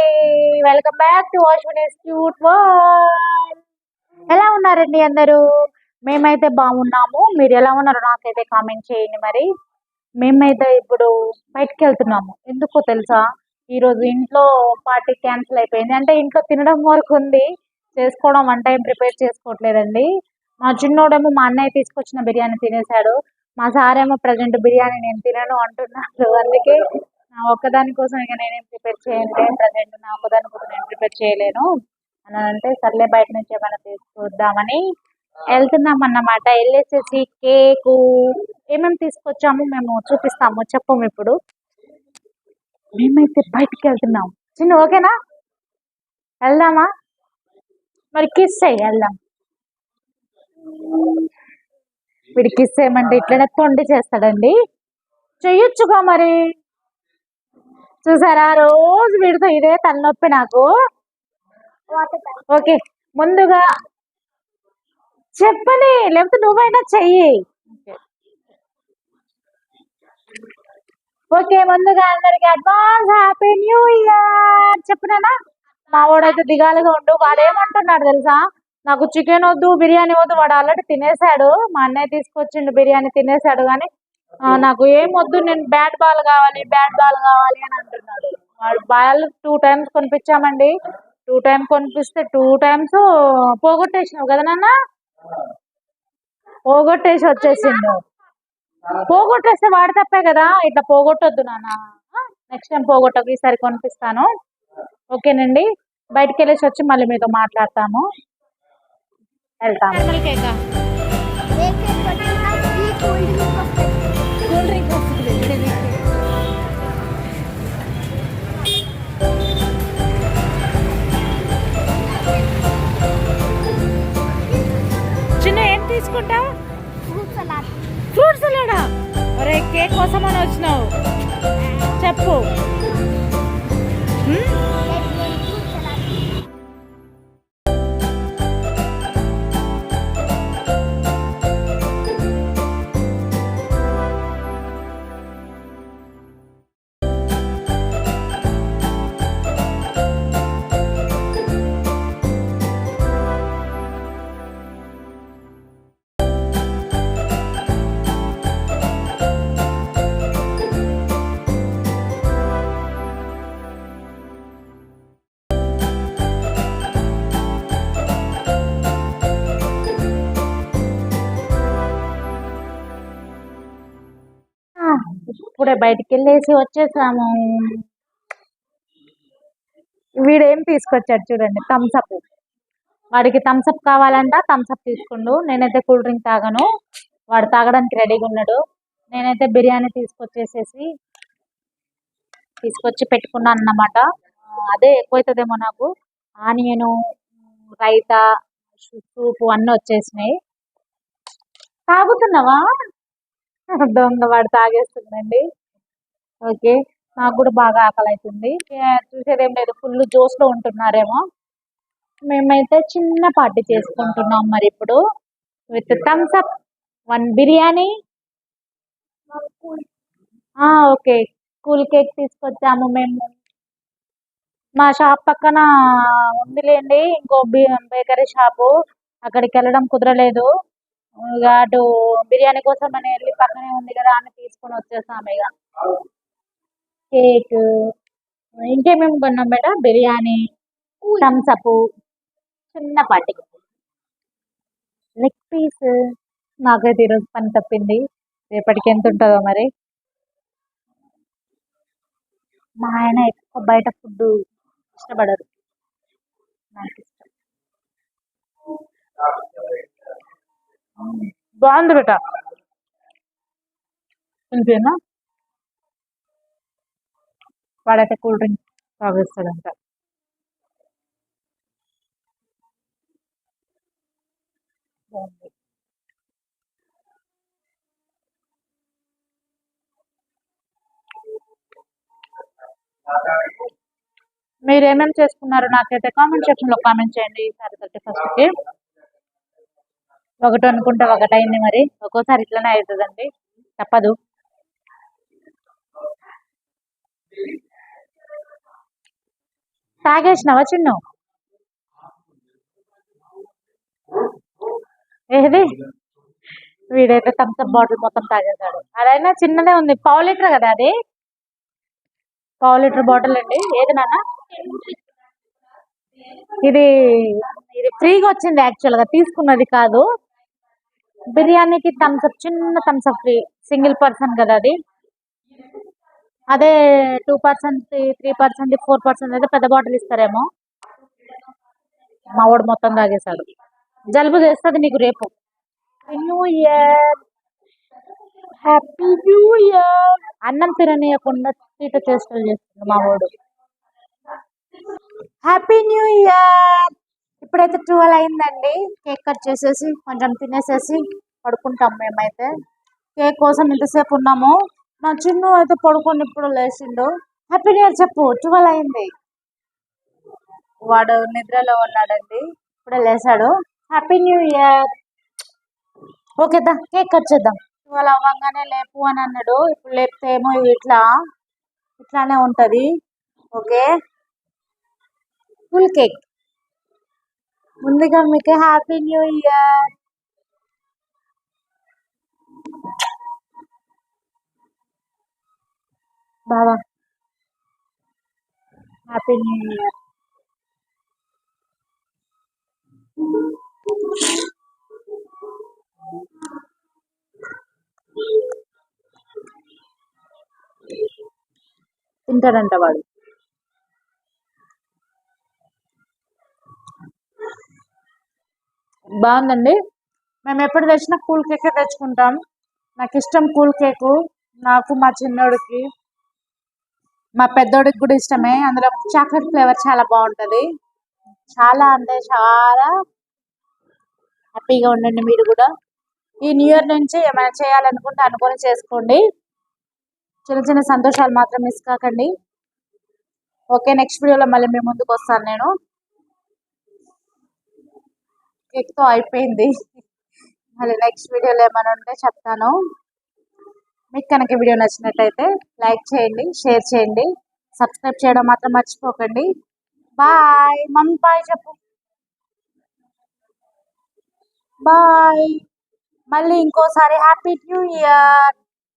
అండి, welcome back to Ashwini's cute world. ఎలా ఉన్నారండి అందరూ? మేమైతే బాగున్నాము. మీరు ఎలా ఉన్నారో నాకైతే కామెంట్ చేయండి. మరి మేమైతే ఇప్పుడు బయటకు వెళ్తున్నాము. ఎందుకో తెలుసా, ఈరోజు ఇంట్లో పార్టీ క్యాన్సిల్ అయిపోయింది. అంటే ఇంట్లో తినడం వరకు ఉంది, చేసుకోవడం వన్ టైం ప్రిపేర్ చేసుకోవట్లేదండి. మా చిన్నోడేమో మా అన్నయ్య తీసుకొచ్చిన బిర్యానీ తినేశాడు. మా సారేమో ప్రజెంట్ బిర్యానీ నేను తినను అంటున్నాడు. అందుకే నా ఒక్కదాని కోసం ఇక నేనేం ప్రిపేర్ చేయనులే, ప్రజెంట్ నా ఒక్కదాని కోసం నేను ప్రిపేర్ చేయలేను అని అంటే, సర్లే బయట నుంచి ఏమైనా తీసుకొద్దామని వెళ్తున్నాం అన్నమాట. వెళ్ళేసేసి కేకు ఏమేమి తీసుకొచ్చాము మేము చూపిస్తాము, చెప్పము ఇప్పుడు. మేమైతే బయటికి వెళ్తున్నాం. చిన్న ఓకేనా, వెళ్దామా? మరి కిస్ అయ్యి వెళ్దాం. వీడి కిస్ ఏమంటే ఇట్లనే తొండి చేస్తాడండి, చెయ్యొచ్చుగా మరి. చూసారా, రోజు వీడితో ఇదే తలనొప్పి నాకు. ఓకే, ముందుగా చెప్పని, లేకపోతే నువ్వైనా చెయ్యి. ఓకే, ముందుగా అందరికి అడ్వాన్స్ హ్యాపీ న్యూ ఇయర్ చెప్పినానా. మా వాడైతే దిగాలుగా ఉండు. వాడు ఏమంటున్నాడు తెలుసా, నాకు చికెన్ వద్దు, బిర్యానీ వద్దు. వాడు ఆల్రెడీ తినేసాడు, మా అన్నయ్య తీసుకొచ్చిండు బిర్యానీ తినేసాడు. కానీ నాకు ఏం వద్దు, నేను బ్యాట్ బాల్ కావాలి, బ్యాట్ బాల్ కావాలి అని అంటున్నాడు. వాడు బాల్ 2 times కొనిపించామండి. 2 times కొనిపిస్తే 2 times పోగొట్టేసినావు కదా నాన్న. పోగొట్టేసి వచ్చేసిండు. పోగొట్టేస్తే వాడి తప్పే కదా, ఇట్లా పోగొట్టొద్దు నాన్న. నెక్స్ట్ టైం పోగొట్టకు, ఈసారి కొనిపిస్తాను. ఓకేనండి, బయటికి వెళ్ళేసి వచ్చి మళ్ళీ మీతో మాట్లాడతాము. వెళ్తాము. చిన్న ఏం తీసుకుంటావు? ఫ్రూట్ సలాడా? ఒరే, కేక్ కోసం అని వచ్చినావు, చెప్పు. ఇప్పుడే బయటికి వెళ్ళేసి వచ్చేసాము. వీడేం తీసుకొచ్చాడు చూడండి, థమ్స్అప్. వాడికి థమ్స్అప్ కావాలంట, థమ్స్అప్ తీసుకుండు. నేనైతే కూల్ డ్రింక్ తాగను, వాడు తాగడానికి రెడీగా ఉన్నాడు. నేనైతే బిర్యానీ తీసుకొచ్చి పెట్టుకున్నాను అన్నమాట. అదే ఎక్కువైతుందేమో నాకు. ఆనియను, రైతా, సూపు అన్నీ వచ్చేసినాయి. తాగుతున్నావా? దొంగ, వాడు తాగేస్తుందండి. ఓకే, నాకు కూడా బాగా ఆకలి అవుతుంది. చూసేదేం లేదు, ఫుల్ జోస్ లో ఉంటున్నారేమో. మేమైతే చిన్న పార్టీ చేసుకుంటున్నాం మరి ఇప్పుడు, with thumbs up, 1 biryani. Okay, cool cake తీసుకొచ్చాము మేము. మా షాప్ పక్కన ఉందిలేండి ఇంకో బేకరీ షాపు, అక్కడికి వెళ్ళడం కుదరలేదు. ఇక అటు బిర్యానీ కోసం అని వెళ్ళి పక్కనే ఉంది కదా అని తీసుకొని వచ్చేసాము. ఇక కేక్, ఇంకేమేమి కొన్నాం మేడం? బిర్యానీ, థమ్స్అప్, చిన్న పార్టీ, లెగ్ పీస్. నాకైతే ఈరోజు పని తప్పింది, రేపటికి ఎంత ఉంటుందో మరి. మా ఆయన ఎక్కువ బయట ఫుడ్ ఇష్టపడరు, నాకు ఇష్టం. బాగుంది బేట, ఇంకేనా? వాడైతే కూల్ డ్రింక్ తాగేస్తాడంట. బాగుంది. మీరు ఏమేమి చేసుకున్నారు నాకైతే కామెంట్ సెక్షన్ లో కామెంట్ చేయండి. ఈసారి 31st ఒకటి అనుకుంటే ఒకటి అయింది. మరి ఒక్కోసారి ఇట్లనే అవుతుందండి, తప్పదు. తాగేసినావా చిన్ను? ఏది? వీడైతే థమ్స్అప్ బాటిల్ మొత్తం తాగేశాడు. అదైనా చిన్నదే ఉంది, పావు లీటర్ కదా అది, పావు లీటర్ బాటిల్ అండి. ఏది నాన్న? ఇది ఇది ఫ్రీగా వచ్చింది, యాక్చువల్ గా తీసుకున్నది కాదు. బిర్యానీకి థమ్స్అప్, చిన్న థమ్స్అప్ ఫ్రీ, సింగిల్ పర్సన్ కదా అది. అదే 2%, 3%, 4% అయితే పెద్ద బాటిల్ ఇస్తారేమో. మా వాడు మొత్తం తాగేశాడు. జలుబు చేస్తుంది నీకు రేపు. New year, happy new year. అన్నం తిననీయకుండా తీట చేష్టలు చేస్తుంది మా వాడు. Happy new year. ఇప్పుడైతే 12 అయిందండి. కేక్ కట్ చేసేసి కొంచెం తినేసేసి పడుకుంటాం మేమైతే. కేక్ కోసం ఇంతసేపు ఉన్నాము. నా చిన్ను అయితే పడుకొని ఇప్పుడు లేచిండు. హ్యాపీ న్యూ ఇయర్ చెప్పు. 12 అయింది. వాడు నిద్రలో ఉన్నాడండి, ఇప్పుడే లేచాడు. Happy new year. ఓకే దా కేక్ కట్ చేద్దాం. 12 అవ్వగానే లేపు అని అన్నాడు. ఇప్పుడు లేపితే ఏమో ఇట్లానే ఉంటది. Okay, full cake. ముందుగా మీకు హ్యాపీ న్యూ ఇయర్. బాబా హ్యాపీ న్యూ ఇయర్. తింటాడంట వాడు. బాగుందండి. మేము ఎప్పుడు తెచ్చినా కూల్ కేకే తెచ్చుకుంటాం. నాకు ఇష్టం కూల్ కేకు. నాకు, మా చిన్నోడికి, మా పెద్దోడికి కూడా ఇష్టమే. అందులో చాక్లెట్ ఫ్లేవర్ చాలా బాగుంటుంది. చాలా అంటే చాలా హ్యాపీగా ఉండండి మీరు కూడా. ఈ న్యూ ఇయర్ నుంచి ఏమైనా చేయాలనుకుంటే అనుకొని చేసుకోండి. చిన్న చిన్న సంతోషాలు మాత్రం మిస్ కాకండి. ఓకే, నెక్స్ట్ వీడియోలో మళ్ళీ మీ ముందుకు వస్తాను నేను. కేక్తో అయిపోయింది. మళ్ళీ నెక్స్ట్ వీడియోలో ఏమైనా ఉంటే చెప్తాను. మీకు కనుక వీడియో నచ్చినట్టయితే లైక్ చేయండి, షేర్ చేయండి, సబ్స్క్రైబ్ చేయడం మాత్రం మర్చిపోకండి. బాయ్. మమ్మీ బాయ్ చెప్పు. బాయ్. మళ్ళీ ఇంకోసారి హ్యాపీ న్యూ ఇయర్.